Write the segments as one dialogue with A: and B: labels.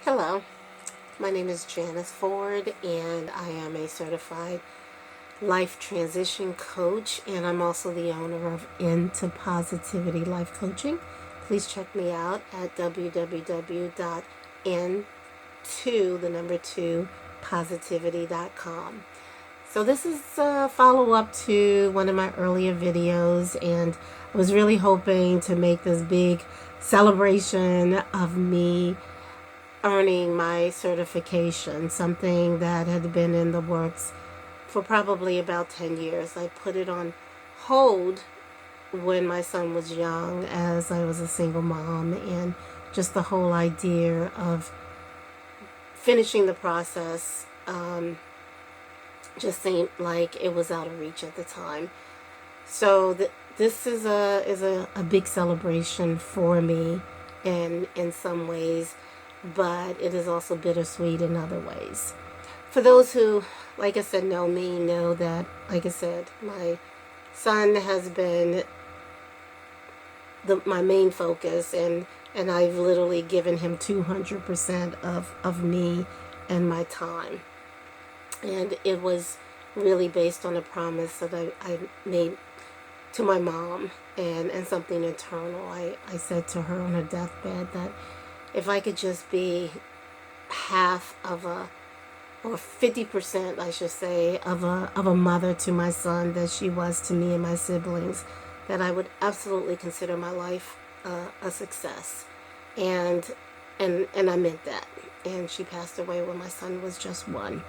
A: Hello, my name is Janice Ford, and I am a certified life transition coach, and I'm also the owner of Into Positivity Life Coaching. Please check me out at www.n2positivity.com. So this is a follow-up to one of my earlier videos, and I was really hoping to make this big celebration of me earning my certification, something that had been in the works for probably about 10 years. I put it on hold when my son was young, as I was a single mom, and just the whole idea of finishing the process just seemed like it was out of reach at the time. So this is a big celebration for me in some ways, but it is also bittersweet in other ways. For those who, like I said, know me, know that, like I said, my son has been my main focus, and I've literally given him 200% of me and my time. And it was really based on a promise that I made to my mom, and something internal. I said to her on her deathbed that if I could just be half of or 50%, I should say, of a mother to my son that she was to me and my siblings, that I would absolutely consider my life a success. And I meant that. And she passed away when my son was just 1.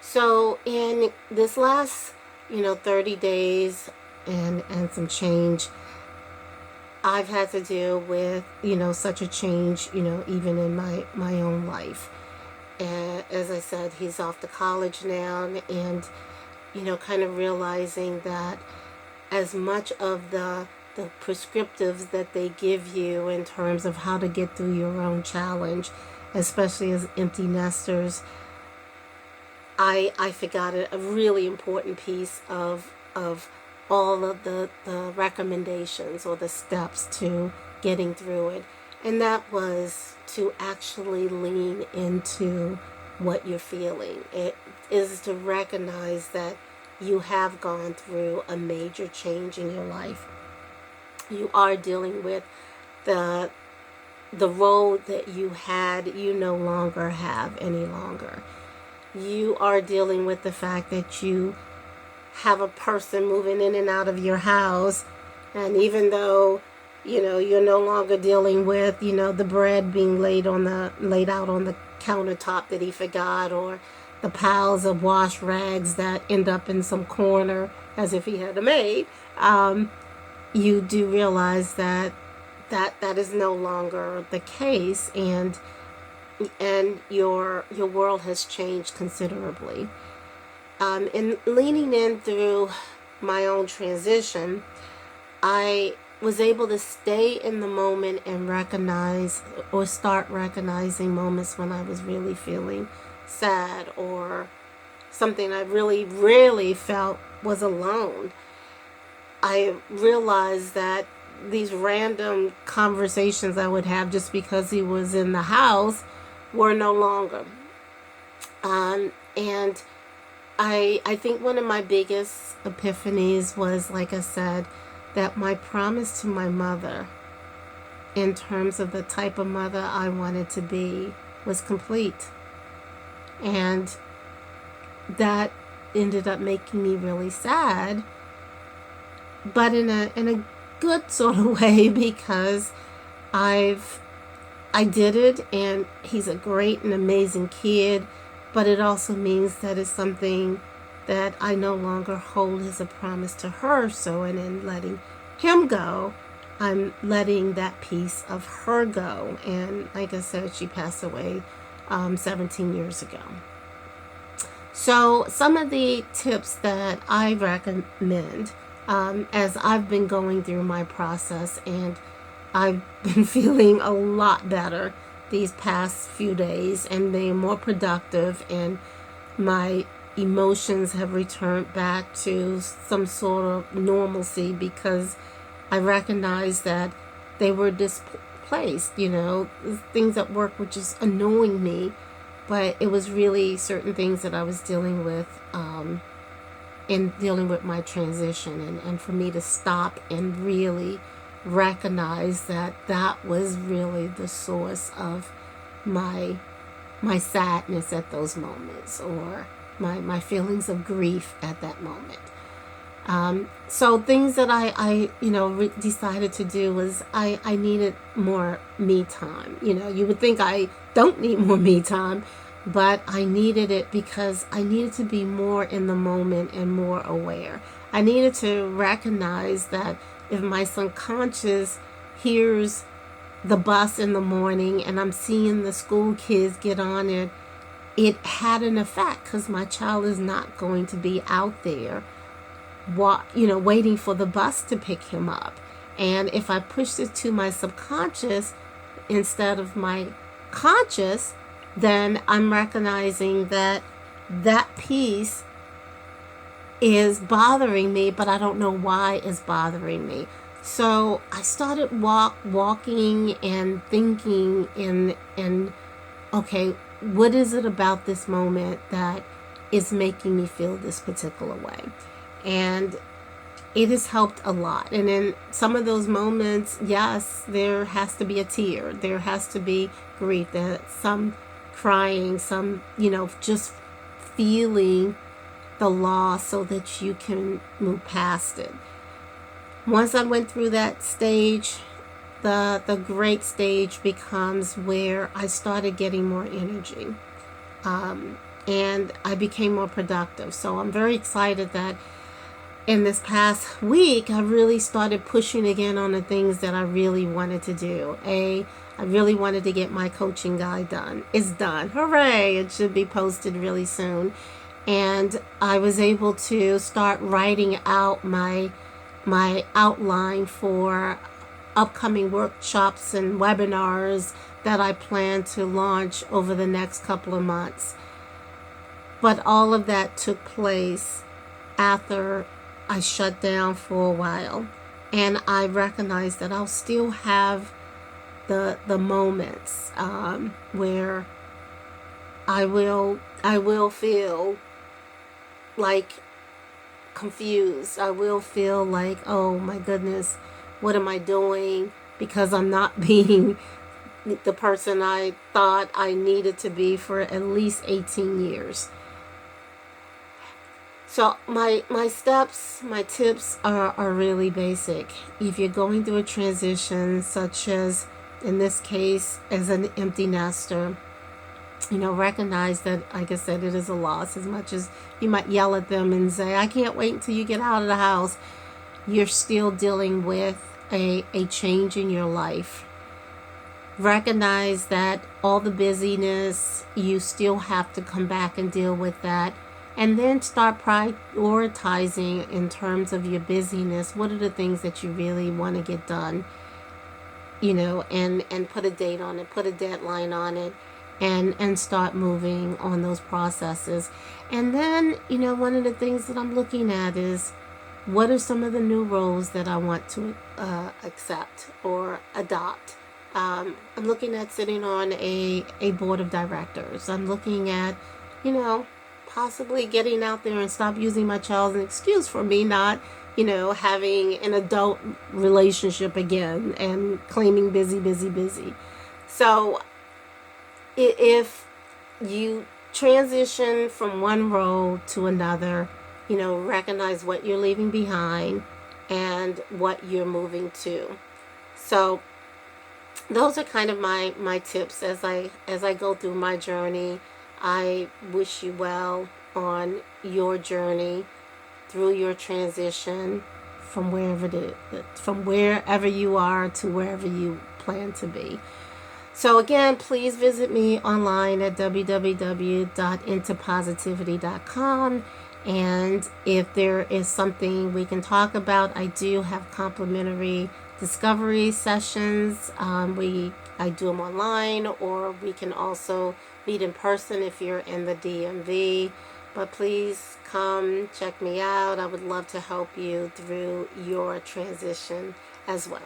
A: So in this last, 30 days and some change, I've had to deal with, such a change, even in my own life. And as I said, he's off to college now, and, kind of realizing that as much of the prescriptives that they give you in terms of how to get through your own challenge, especially as empty nesters, I forgot a really important piece of all of the recommendations or the steps to getting through it. And that was to actually lean into what you're feeling. It is to recognize that you have gone through a major change in your life. You are dealing with the road that you had, you no longer have any longer. You are dealing with the fact that you have a person moving in and out of your house, and even though you're no longer dealing with the bread being laid out on the countertop that he forgot, or the piles of wash rags that end up in some corner as if he had a maid, you do realize that is no longer the case, and your world has changed considerably. In leaning in through my own transition, I was able to stay in the moment and recognize, or start recognizing, moments when I was really feeling sad, or something I really, really felt was alone. I realized that these random conversations I would have just because he was in the house were no longer. And I think one of my biggest epiphanies was, like I said, that my promise to my mother, in terms of the type of mother I wanted to be, was complete. And that ended up making me really sad, but in a good sort of way, because I did it, and he's a great and amazing kid, but it also means that it's something that I no longer hold as a promise to her. So in letting him go, I'm letting that piece of her go. And like I said, she passed away 17 years ago. So some of the tips that I recommend, as I've been going through my process, and I've been feeling a lot better these past few days and being more productive, and my emotions have returned back to some sort of normalcy, because I recognize that they were replaced. Things at work were just annoying me, but it was really certain things that I was dealing with in dealing with my transition, and for me to stop and really recognize that that was really the source of my sadness at those moments, or my feelings of grief at that moment. So things that I decided to do was I needed more me time. You would think I don't need more me time, but I needed it because I needed to be more in the moment and more aware. I needed to recognize that if my subconscious hears the bus in the morning and I'm seeing the school kids get on it, it had an effect, because my child is not going to be out there waiting for the bus to pick him up. And if I push it to my subconscious instead of my conscious, then I'm recognizing that that piece is bothering me, but I don't know why it's bothering me. So I started walking and thinking and okay, what is it about this moment that is making me feel this particular way? And it has helped a lot. And in some of those moments, yes, there has to be a tear. There has to be grief. There's some crying, some, just feeling the loss so that you can move past it. Once I went through that stage, the great stage becomes where I started getting more energy. And I became more productive. So I'm very excited that in this past week, I really started pushing again on the things that I really wanted to do. I really wanted to get my coaching guide done. It's done. Hooray! It should be posted really soon. And I was able to start writing out my outline for upcoming workshops and webinars that I plan to launch over the next couple of months. But all of that took place after I shut down for a while, and I recognize that I'll still have the moments where I will feel like confused. I will feel like, oh my goodness, what am I doing? Because I'm not being the person I thought I needed to be for at least 18 years. So my steps, my tips are really basic. If you're going through a transition, such as in this case as an empty nester, recognize that, like I said, it is a loss. As much as you might yell at them and say, I can't wait until you get out of the house, you're still dealing with a change in your life. Recognize that all the busyness, you still have to come back and deal with that. And then start prioritizing in terms of your busyness. What are the things that you really want to get done? And put a date on it, put a deadline on it, and start moving on those processes. And then, one of the things that I'm looking at is, what are some of the new roles that I want to accept or adopt? I'm looking at sitting on a board of directors. I'm looking at, possibly getting out there and stop using my child as an excuse for me not, having an adult relationship again and claiming busy. So if you transition from one role to another, recognize what you're leaving behind and what you're moving to. So those are kind of my tips as I go through my journey. I wish you well on your journey through your transition from wherever you are to wherever you plan to be. So again, please visit me online at www.intopositivity.com. And if there is something we can talk about, I do have complimentary discovery sessions. I do them online, or we can also meet in person if you're in the DMV. But please come check me out. I would love to help you through your transition as well.